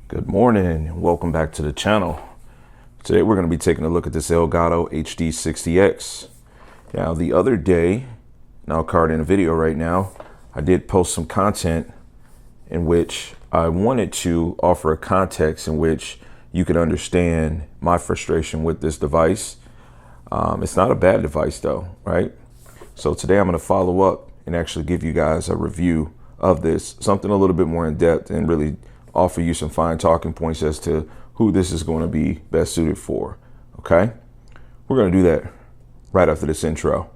Good morning and welcome back to the channel. Today we're going to be taking a look at this Elgato HD60X. Now the other day, and I'll card in a video right now, I did post some content in which I wanted to offer a context in which you could understand my frustration with this device. It's not a bad device though, right? So today I'm going to follow up and actually give you guys a review of this, something a little bit more in depth, and really offer you some fine talking points as to who this is going to be best suited for. Okay, we're going to do that right after this intro.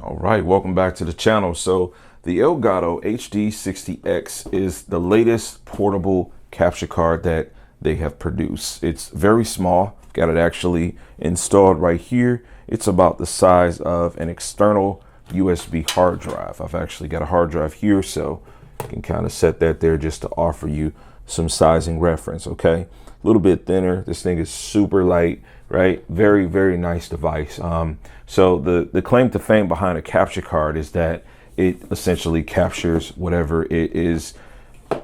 All right, welcome back to the channel. So the Elgato HD60X is the latest portable capture card that they have produced. It's very small. Got it actually installed right here. It's about the size of an external USB hard drive. I've actually got a hard drive here, so you can kind of set that there just to offer you some sizing reference. Okay, a little bit thinner. This thing is super light, right? Very, very nice device. So the claim to fame behind a capture card is that it essentially captures whatever it is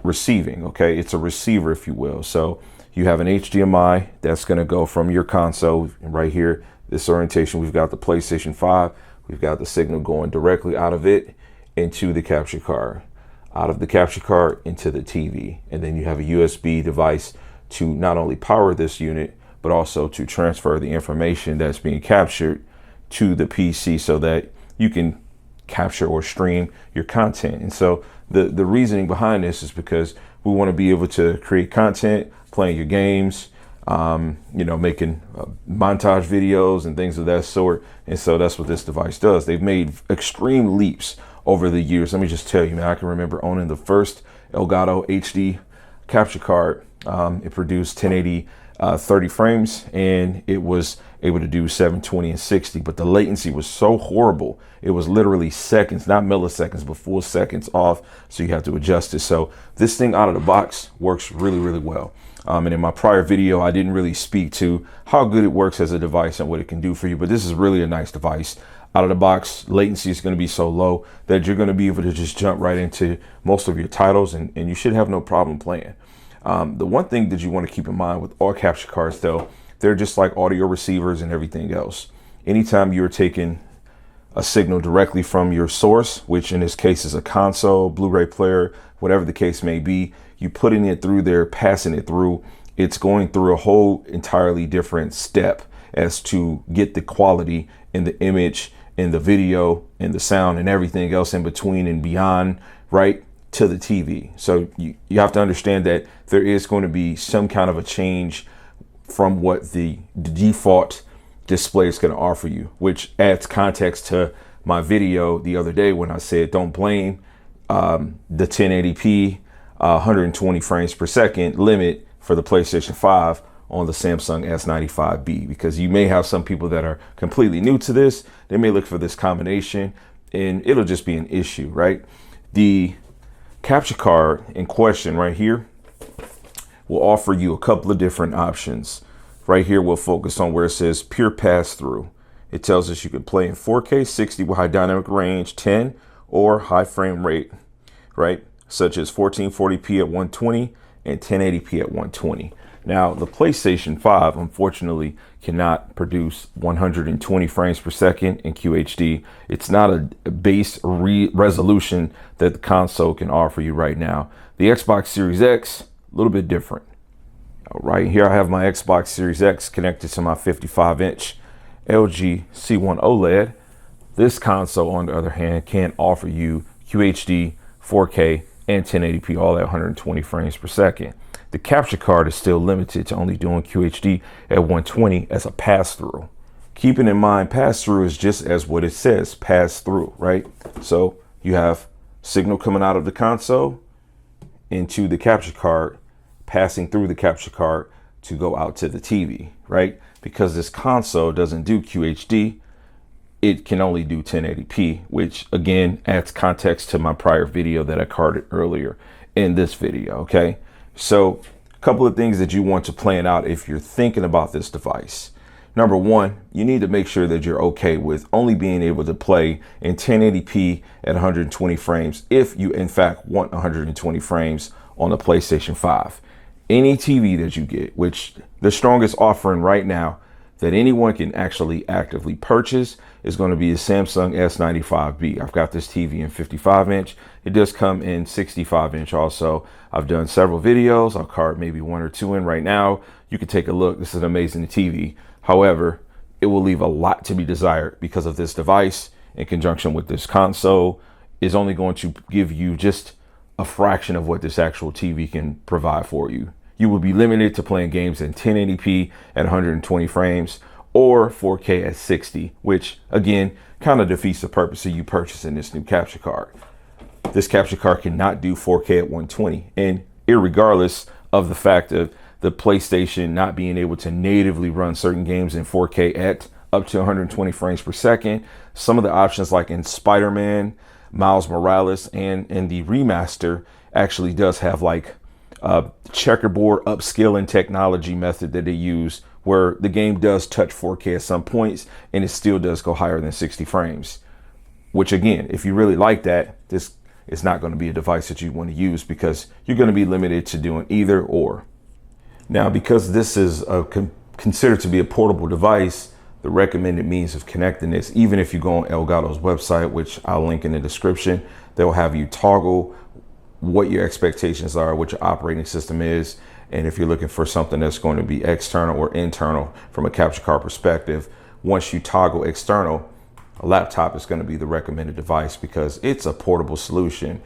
receiving. Okay, it's a receiver, if you will. So you have an HDMI that's going to go from your console right here. This orientation, we've got the PlayStation 5. We've got the signal going directly out of it into the capture card, out of the capture card into the TV. And then you have a USB device to not only power this unit, but also to transfer the information that's being captured to the PC so that you can capture or stream your content. And so the reasoning behind this is because we want to be able to create content, playing your games, making montage videos and things of that sort. And so that's what this device does. They've made extreme leaps over the years. Let me just tell you, man, I can remember owning the first Elgato HD capture card. It produced 1080 30 frames, and it was able to do 720 and 60, but the latency was so horrible. It was literally seconds, not milliseconds, but full seconds off. So you have to adjust it. So this thing out of the box works really, really well. And in my prior video, I didn't really speak to how good it works as a device and what it can do for you, but this is really a nice device. Out of the box, latency is going to be so low that you're going to be able to just jump right into most of your titles, and you should have no problem playing. The one thing that you want to keep in mind with all capture cards, though, they're just like audio receivers and everything else. Anytime you're taking a signal directly from your source, which in this case is a console, Blu-ray player, whatever the case may be, you putting it through there, passing it through, it's going through a whole entirely different step as to get the quality in the image, in the video, in the sound, and everything else in between and beyond, right, to the TV. So you have to understand that there is going to be some kind of a change from what the default display is going to offer you, which adds context to my video the other day when I said don't blame the 1080p 120 frames per second limit for the PlayStation 5 on the Samsung S95B, because you may have some people that are completely new to this. They may look for this combination and it'll just be an issue, right? The capture card in question right here will offer you a couple of different options. Right here, we'll focus on where it says pure pass-through. It tells us you can play in 4K 60 with high dynamic range 10 or high frame rate, right? Such as 1440p at 120 and 1080p at 120. Now, the PlayStation 5, unfortunately, cannot produce 120 frames per second in QHD. It's not a base resolution that the console can offer you right now. The Xbox Series X, a little bit different. All right, here I have my Xbox Series X connected to my 55-inch LG C1 OLED. This console, on the other hand, can offer you QHD, 4K, and 1080p, all at 120 frames per second. The capture card is still limited to only doing QHD at 120 as a pass-through. Keeping in mind, pass-through is just as what it says, pass-through, right? So you have signal coming out of the console into the capture card, passing through the capture card to go out to the TV, right? Because this console doesn't do QHD, it can only do 1080p, which again adds context to my prior video that I carded earlier in this video, okay? So a couple of things that you want to plan out if you're thinking about this device. Number one, you need to make sure that you're okay with only being able to play in 1080p at 120 frames if you in fact want 120 frames on the PlayStation 5. Any TV that you get, which the strongest offering right now that anyone can actually actively purchase, is going to be the Samsung S95B. I've got this TV in 55 inch. It does come in 65 inch also. I've done several videos. I'll card maybe one or two in right now. You can take a look. This is an amazing TV. However, it will leave a lot to be desired because of this device in conjunction with this console is only going to give you just a fraction of what this actual TV can provide for you. You will be limited to playing games in 1080p at 120 frames or 4K at 60, which again, kind of defeats the purpose of you purchasing this new capture card. This capture card cannot do 4K at 120, and irregardless of the fact of the PlayStation not being able to natively run certain games in 4K at up to 120 frames per second, some of the options like in Spider-Man, Miles Morales, and the remaster actually does have like checkerboard upscaling technology method that they use where the game does touch 4K at some points and it still does go higher than 60 frames, which again, if you really like that, this is not going to be a device that you want to use because you're going to be limited to doing either or. Now, because this is considered to be a portable device, the recommended means of connecting this, even if you go on Elgato's website, which I'll link in the description, they'll have you toggle what your expectations are, what your operating system is, and if you're looking for something that's going to be external or internal from a capture card perspective. Once you toggle external, a laptop is going to be the recommended device because it's a portable solution.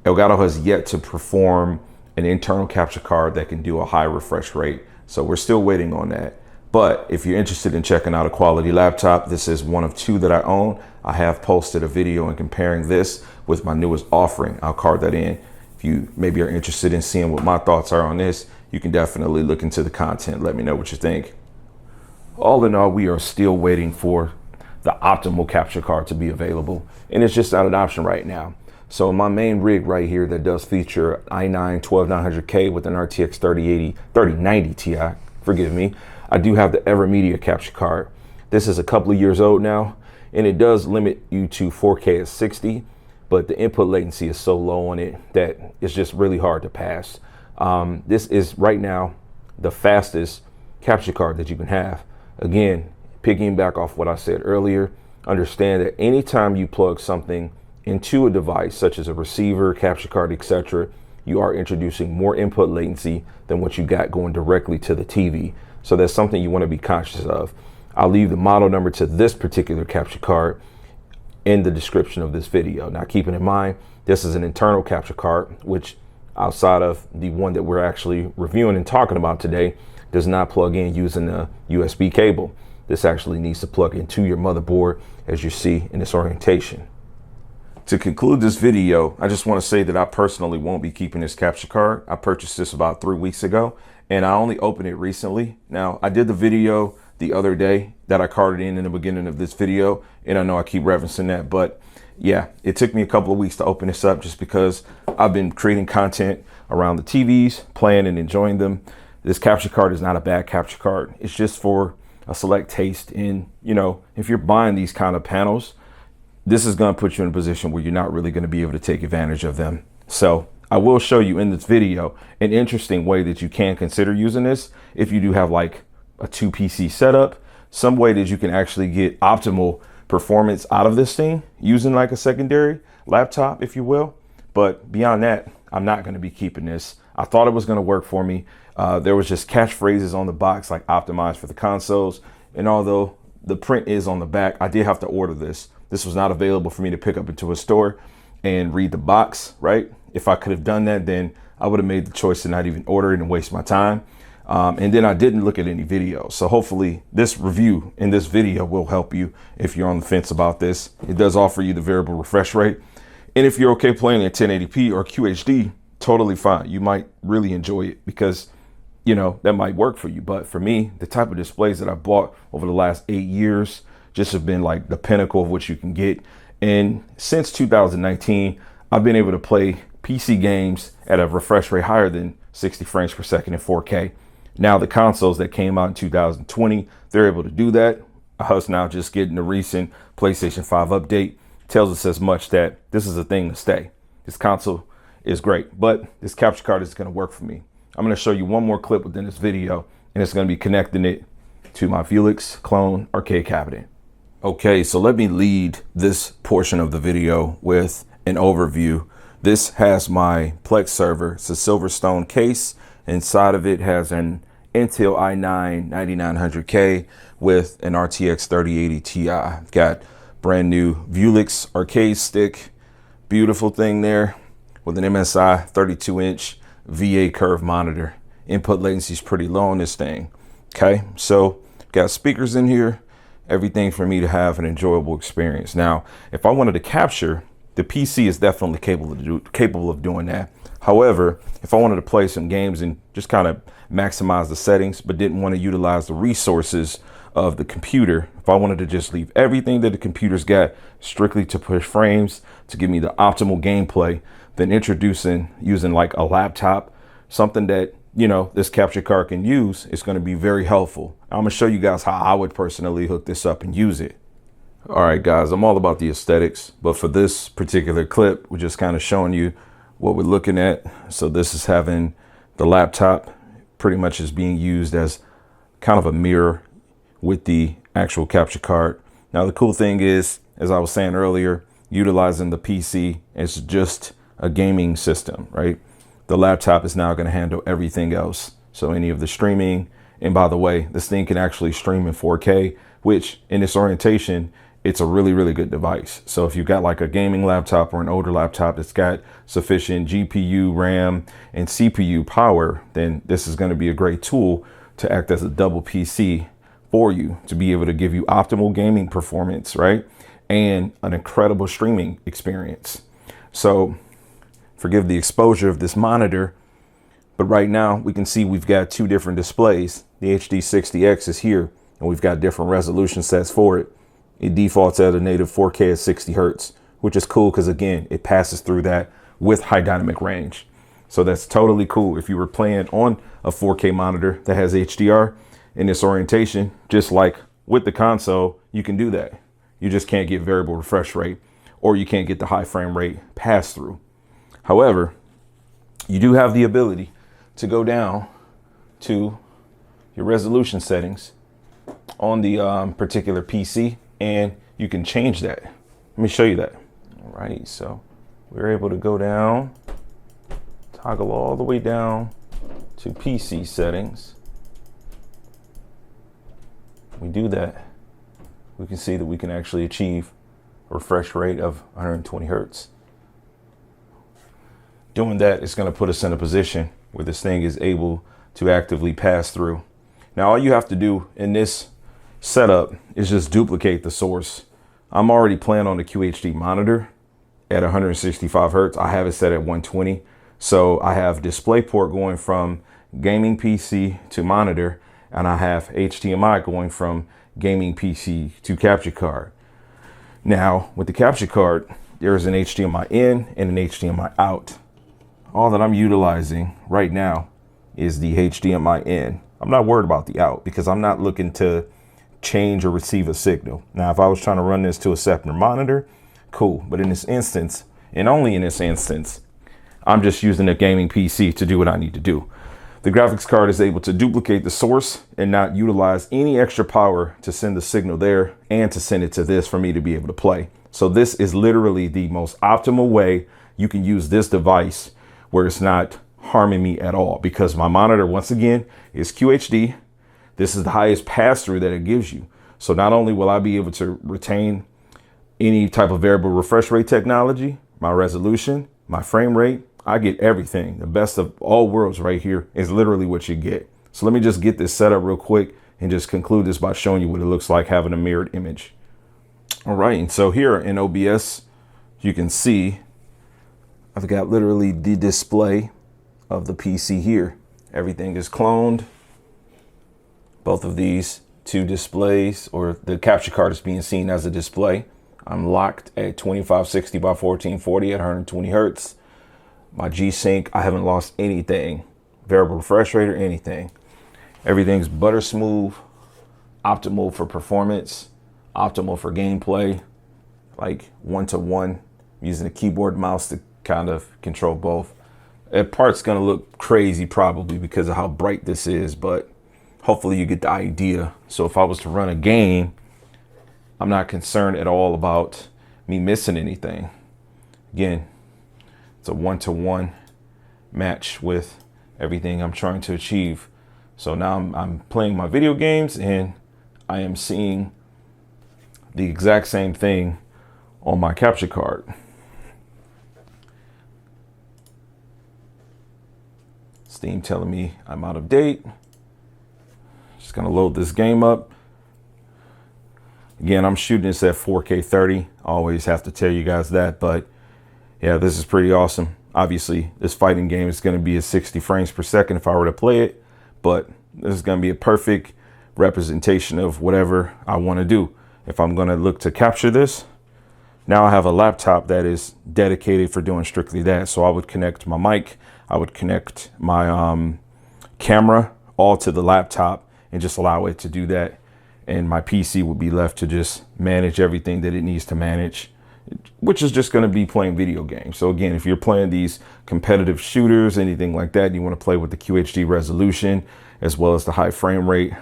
Elgato has yet to perform an internal capture card that can do a high refresh rate, so we're still waiting on that. But if you're interested in checking out a quality laptop, this is one of two that I own. I have posted a video in comparing this with my newest offering. I'll card that in. If you maybe are interested in seeing what my thoughts are on this, you can definitely look into the content. Let me know what you think. All in all, we are still waiting for the optimal capture card to be available, and it's just not an option right now. So my main rig right here that does feature i9 12900K with an RTX 3090 Ti, forgive me, I do have the Evermedia capture card. This is a couple of years old now, and it does limit you to 4K at 60, but the input latency is so low on it that it's just really hard to pass. This is right now the fastest capture card that you can have. Again, piggyback off what I said earlier, understand that anytime you plug something into a device such as a receiver, capture card, etc., you are introducing more input latency than what you got going directly to the TV. So that's something you want to be conscious of. I'll leave the model number to this particular capture card in the description of this video. Now, keeping in mind, this is an internal capture card, which outside of the one that we're actually reviewing and talking about today, does not plug in using a USB cable. This actually needs to plug into your motherboard, as you see in this orientation. To conclude this video, I just want to say that I personally won't be keeping this capture card. I purchased this about 3 weeks ago, and I only opened it recently. Now, I did the video the other day that I carded in the beginning of this video, and I know I keep referencing that, but yeah, it took me a couple of weeks to open this up just because I've been creating content around the TVs, playing and enjoying them. This capture card is not a bad capture card. It's just for a select taste. And, you know, if you're buying these kind of panels, this is going to put you in a position where you're not really going to be able to take advantage of them. So I will show you in this video an interesting way that you can consider using this if you do have like a 2 PC setup, some way that you can actually get optimal performance out of this thing using like a secondary laptop, if you will. But beyond that, I'm not going to be keeping this. I thought it was going to work for me. There was just catchphrases on the box like optimized for the consoles. And although the print is on the back, I did have to order this. This was not available for me to pick up into a store and read the box, right? If I could have done that, then I would have made the choice to not even order it and waste my time. And then I didn't look at any videos. So hopefully this review in this video will help you if you're on the fence about this. It does offer you the variable refresh rate. And if you're okay playing at 1080p or QHD, totally fine. You might really enjoy it because, you know, that might work for you. But for me, the type of displays that I bought over the last 8 years just have been like the pinnacle of what you can get. And since 2019, I've been able to play PC games at a refresh rate higher than 60 frames per second in 4K. Now the consoles that came out in 2020, they're able to do that. Us now just getting the recent PlayStation 5 update tells us as much that this is a thing to stay. This console is great, but this capture card is going to work for me. I'm going to show you one more clip within this video, and it's going to be connecting it to my Felix clone arcade cabinet. Okay, so let me lead this portion of the video with an overview. This has my Plex server. It's a Silverstone case. Inside of it has an Intel i9 9900K with an RTX 3080 Ti. Got brand new Felix arcade stick. Beautiful thing there with an MSI 32-inch VA curve monitor. Input latency is pretty low on this thing. Okay, so got speakers in here, everything for me to have an enjoyable experience. Now, if I wanted to capture, the PC is definitely capable of doing that. However, if I wanted to play some games and just kind of maximize the settings, but didn't want to utilize the resources of the computer, if I wanted to just leave everything that the computer's got strictly to push frames, to give me the optimal gameplay, then using like a laptop, something that, you know, this capture card can use, is going to be very helpful. I'm going to show you guys how I would personally hook this up and use it. All right, guys, I'm all about the aesthetics, but for this particular clip, we're just kind of showing you what we're looking at. So this is having the laptop pretty much is being used as kind of a mirror with the actual capture card. Now, the cool thing is, as I was saying earlier, utilizing the PC as just a gaming system, right? The laptop is now going to handle everything else. So any of the streaming, and by the way, this thing can actually stream in 4K, which in this orientation, it's a really, really good device. So if you've got like a gaming laptop or an older laptop that's got sufficient GPU, RAM, and CPU power, then this is going to be a great tool to act as a double PC for you to be able to give you optimal gaming performance, right? And an incredible streaming experience. So forgive the exposure of this monitor, but right now we can see we've got two different displays. The HD60X is here, and we've got different resolution sets for it. It defaults at a native 4K at 60 Hertz, which is cool because, again, it passes through that with high dynamic range. So that's totally cool. If you were playing on a 4K monitor that has HDR in this orientation, just like with the console, you can do that. You just can't get variable refresh rate, or you can't get the high frame rate pass through. However, you do have the ability to go down to your resolution settings on the particular PC, and you can change that. Let me show you that. All right, so we're able to go down, toggle all the way down to PC settings. We do that, we can see that we can actually achieve a refresh rate of 120 Hertz. Doing that is going to put us in a position where this thing is able to actively pass through. Now, all you have to do in this setup is just duplicate the source. I'm already playing on the QHD monitor at 165 Hertz. I have it set at 120. So I have DisplayPort going from gaming PC to monitor, and I have HDMI going from gaming PC to capture card. Now, with the capture card, there's an HDMI in and an HDMI out. All that I'm utilizing right now is the HDMI in. I'm not worried about the out because I'm not looking to change or receive a signal. Now, if I was trying to run this to a separate monitor, cool. But in this instance, and only in this instance, I'm just using a gaming PC to do what I need to do. The graphics card is able to duplicate the source and not utilize any extra power to send the signal there and to send it to this for me to be able to play. So this is literally the most optimal way you can use this device where it's not harming me at all, because my monitor, once again, is QHD. This is the highest pass-through that it gives you. So not only will I be able to retain any type of variable refresh rate technology, my resolution, my frame rate, I get everything. The best of all worlds right here is literally what you get. So let me just get this set up real quick and just conclude this by showing you what it looks like having a mirrored image. All right, and so here in OBS, you can see I've got literally the display of the PC here. Everything is cloned. Both of these two displays, or the capture card is being seen as a display. I'm locked at 2560 by 1440 at 120 Hertz. My G-Sync, I haven't lost anything, variable refresh rate or anything. Everything's butter smooth, optimal for performance, optimal for gameplay, like one-to-one, using a keyboard mouse to kind of control both. That part's gonna look crazy probably because of how bright this is, but hopefully you get the idea. So if I was to run a game, I'm not concerned at all about me missing anything. Again, it's a one-to-one match with everything I'm trying to achieve. So now I'm playing my video games and I am seeing the exact same thing on my capture card. Steam telling me I'm out of date. Just gonna load this game up. Again, I'm shooting this at 4K 30. I always have to tell you guys that, but yeah, this is pretty awesome. Obviously, this fighting game is gonna be at 60 frames per second if I were to play it, but this is gonna be a perfect representation of whatever I wanna do. If I'm gonna look to capture this, now I have a laptop that is dedicated for doing strictly that. So I would connect my mic, I would connect my camera all to the laptop and just allow it to do that. And my PC would be left to just manage everything that it needs to manage, which is just going to be playing video games. So again, if you're playing these competitive shooters, anything like that, you want to play with the QHD resolution as well as the high frame rate,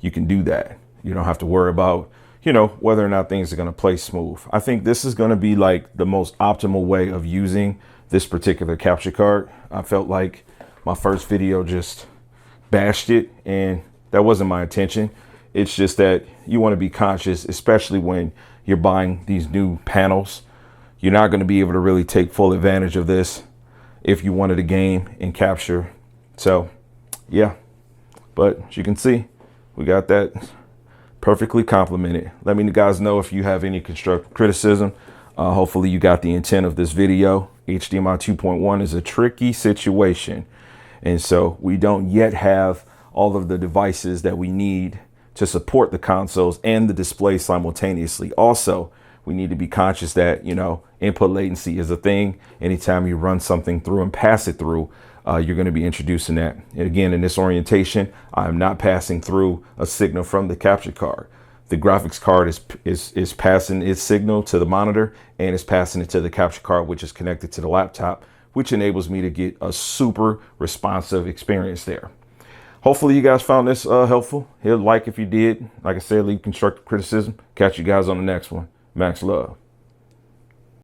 you can do that. You don't have to worry about, you know, whether or not things are going to play smooth. I think this is going to be like the most optimal way of using this particular capture card. I felt like my first video just bashed it, and that wasn't my intention. It's just that you want to be conscious, especially when you're buying these new panels. You're not going to be able to really take full advantage of this if you wanted a game and capture. So yeah, but as you can see, we got that perfectly complemented. Let me guys know if you have any constructive criticism. Hopefully you got the intent of this video. HDMI 2.1 is a tricky situation. And so we don't yet have all of the devices that we need to support the consoles and the display simultaneously. Also, we need to be conscious that, you know, input latency is a thing. Anytime you run something through and pass it through, you're going to be introducing that. And again, in this orientation, I'm not passing through a signal from the capture card. The graphics card is passing its signal to the monitor and it's passing it to the capture card, which is connected to the laptop, which enables me to get a super responsive experience there. Hopefully you guys found this helpful. Hit a like if you did. Like I said, leave constructive criticism. Catch you guys on the next one. Max love.